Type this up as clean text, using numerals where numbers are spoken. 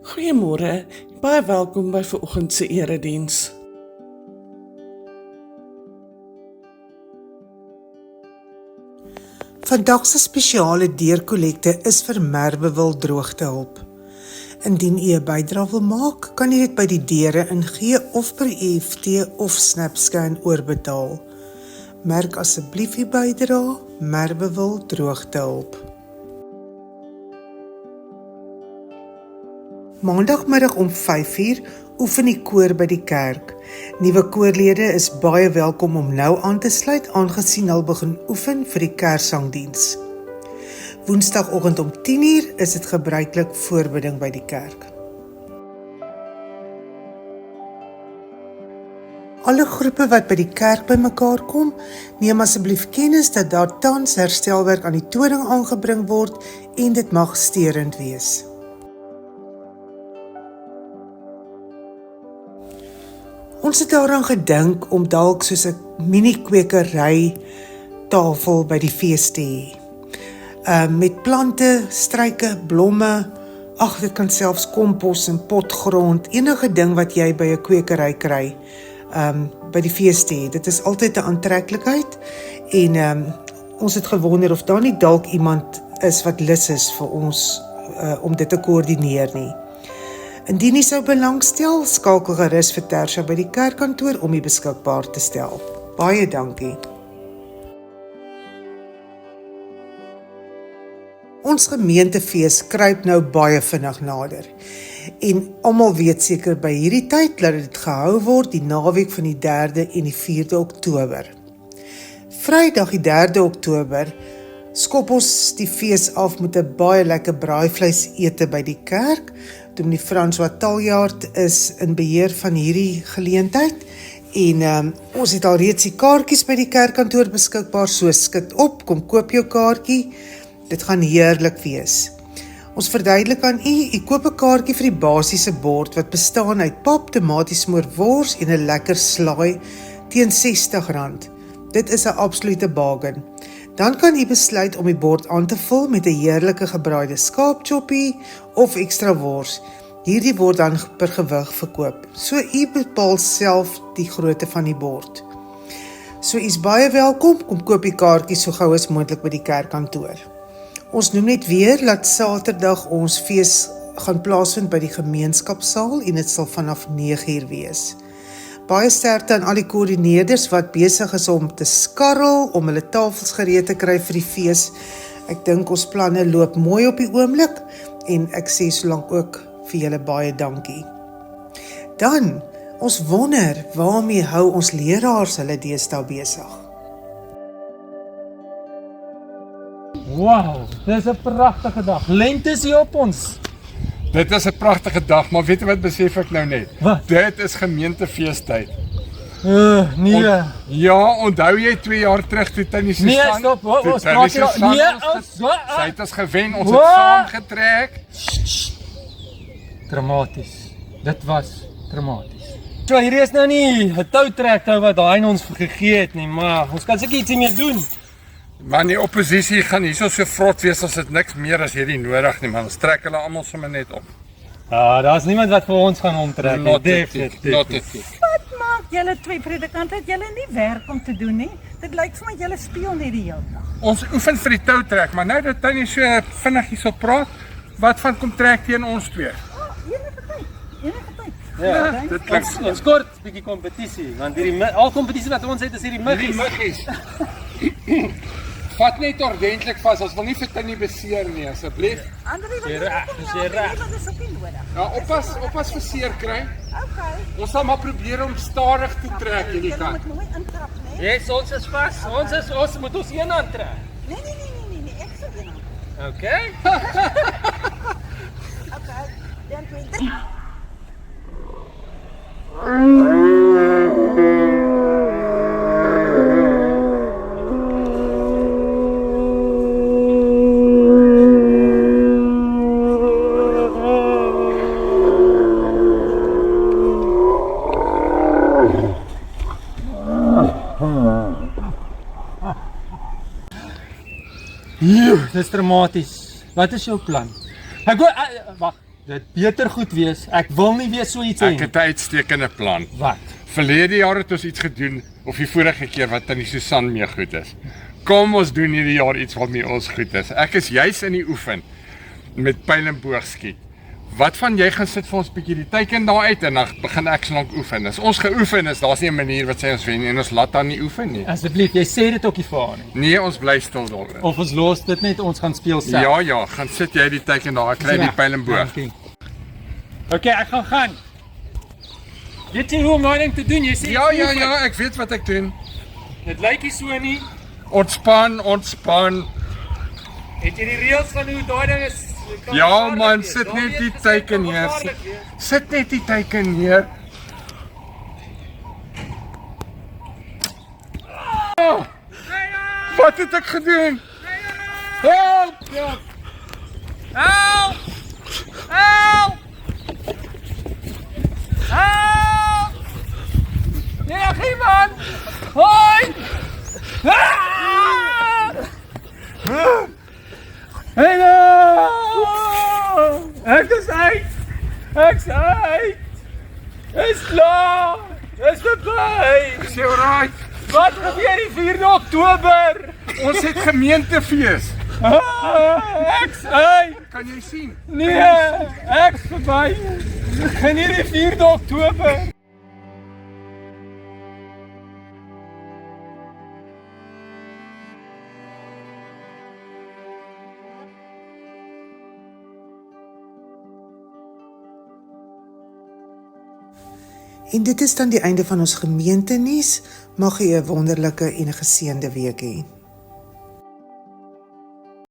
Goeiemôre, baie welkom by vanoggend se erediens. Vandag se spesiale deurkollekte is vir Merwewil droogtehulp. Indien u 'n bydrae wil maak, kan u dit by die deure ingee of per EFT of SnapScan oorbetaal. Merk asseblief u bydrae, Merwewil droogtehulp. Maandagmiddag om 5uur oefen die koor by die kerk. Nuwe koorlede is baie welkom om nou aan te sluit, aangesien hulle begin oefen vir die kerssangdiens. Woensdagoggend om 10uur is dit gebruiklik voorbidding by die kerk. Alle groepe wat by die kerk bymekaar kom, neem asseblief kennis dat daar tans herstelwerk aan die toring aangebring word en dit mag sterend wees. Ons het daaraan gedink om dalk soos 'n mini-kwekery tafel by die fees te hê. Met plante, struike, blomme, dit kan selfs kompos en potgrond, enige ding wat jy by 'n kwekery kry, by die fees te hê. Dit is altyd 'n aantreklikheid en ons het gewonder of daar nie dalk iemand is wat lus is vir ons om dit te koördineer nie. Indien jy sou belangstel, skakel gerus vir Tersha by die kerkkantoor om die beskikbaar te stel. Baie dankie. Ons gemeentefees kruip nou baie vinnig nader. En almal weet seker by hierdie tyd dat dit gehou word die naweek van die 3de en die 4de Oktober. Vrydag die 3de Oktober skop ons die fees af met 'n baie lekker braaivleis ete by die kerk. Dominee François Taljaard is in beheer van hierdie geleentheid en ons het al reeds die kaartjies by die kerkkantoor beskikbaar, so skit op, kom koop jou kaartjie, dit gaan heerlik wees. Ons verduidelik aan u koop 'n kaartjie vir die basiese bord wat bestaan uit pap, tomatiesmoor, wors en 'n lekker slaai teen R60. Dit is 'n absolute bargain. Dan kan u besluit om die bord aan te vul met 'n heerlike gebraaide skaapchoppie of ekstra wors. Hierdie word dan per gewig verkoop. So u bepaal self die grootte van die bord. So u is baie welkom, kom koop die kaartjies so gou as moontlik by die kerkkantoor. Ons noem net weer dat Saterdag ons fees gaan plaasvind by die gemeenskapsaal en dit sal vanaf 9uur wees. Baie sterkte aan al die koördineerders wat besig is om te skarrel, om hulle tafels gereed te kry vir die fees. Ek dink ons planne loop mooi op die oomblik en ek sê solank ook vir julle baie dankie. Dan, ons wonder, waarmee hou ons leraars hulle deesdae besig? Wow, dis 'n pragtige dag. Lente is hier op ons. Dit is 'n pragtige dag, maar weet jy wat besef ek nou net? Wat? Dit is gemeentefeestyd. Nee. Ja, onthou jy 2 jaar terug toe Tannie Susan? Nee, stop. Ons praat hier. Sy het ons gewen, ons het saamgetrek. Dramaties. Dit was dramaties. So hierdie is nou nie 'n toutrektou wat daai in ons gegee het nie, maar ons kan seker ietsie mee doen. Maar die oppositie gaan hierso so vrot wees as dit niks meer as hierdie nodig nie, man. Ons trek hulle almal sommer net op. Daar's niemand wat vir ons gaan omtrek nie. Definitief. Wat maak julle twee predikante dat julle nie werk om te doen nie? Dit lyk vir my julle speel net die hele dag. Ons oefen vir die toutrek, maar nou dat Tannie so vinnig hierso praat, wat van kom trek teen ons twee? Enige tyd. Ja, dit klink ons kort bietjie kompetisie, want hierdie al kompetisie wat ons het is hierdie muggies. Vat net ordentlik vas, ons wil nie vir Tannie beseer nie, asseblief. Andrie, wat is ook nie nodig. Ja, oppas vir seer kry. Okay. Ons sal maar probeer om stadig te trek hierdie Julle kant. moet mooi intrap, né? Yes, ons is vas. Ons moet ons een aantrek. Nee, ek sal een aan. Okay. Okay. Dan 20. Dis dramaties. Wat is jou plan? Ek wag. Dit beter goed wees. Ek wil nie weer so iets hê Ek nie. het 'n uitstekende plan. Wat? Verlede jaar het ons iets gedoen, of die vorige keer wat aan die Susan mee goed is. Kom ons doen hierdie jaar iets waarmee ons goed is. Ek is juis in die oefen met pyl en boog skiet. Wat van jy gaan sit vir ons bietjie die teiken daar uit en dan begin ek so lank oefen. As ons geoefen is, daar's nie 'n manier wat sê ons wen nie en ons laat dan nie oefen nie. Asseblief, jy sê dit ook nie vir haar nie. Nee, ons bly stil daaroor. Of ons los dit net, ons gaan speel self. Ja, gaan sit jy die teiken daar, ek kry die pyl en boog. Dankie. Okay, ek gaan. Weet jy hoe om daai ding te doen? Jy sê Ja, ek weet wat ek doen. Dit lyk nie so nie. Ontspan. Het jy die reëls van hoe daai ding is? Ja man, sit net die teiken neer. Sit net die teiken neer. Oh, wat het ek gedoen? Help! Help! Help! Help! Help! Nee, man! Hoi! Hallo! Ek is uit! Is klaar! Is verby! Is jy alright? Wat gebeur die 4de Oktober? Ons het gemeentefees. Ek's uit! Kan jy sien? Nee, ek's verby. Geniet die 4de Oktober. En dit is dan die einde van ons gemeentenuus. Mag jy 'n wonderlike en 'n geseënde week hê.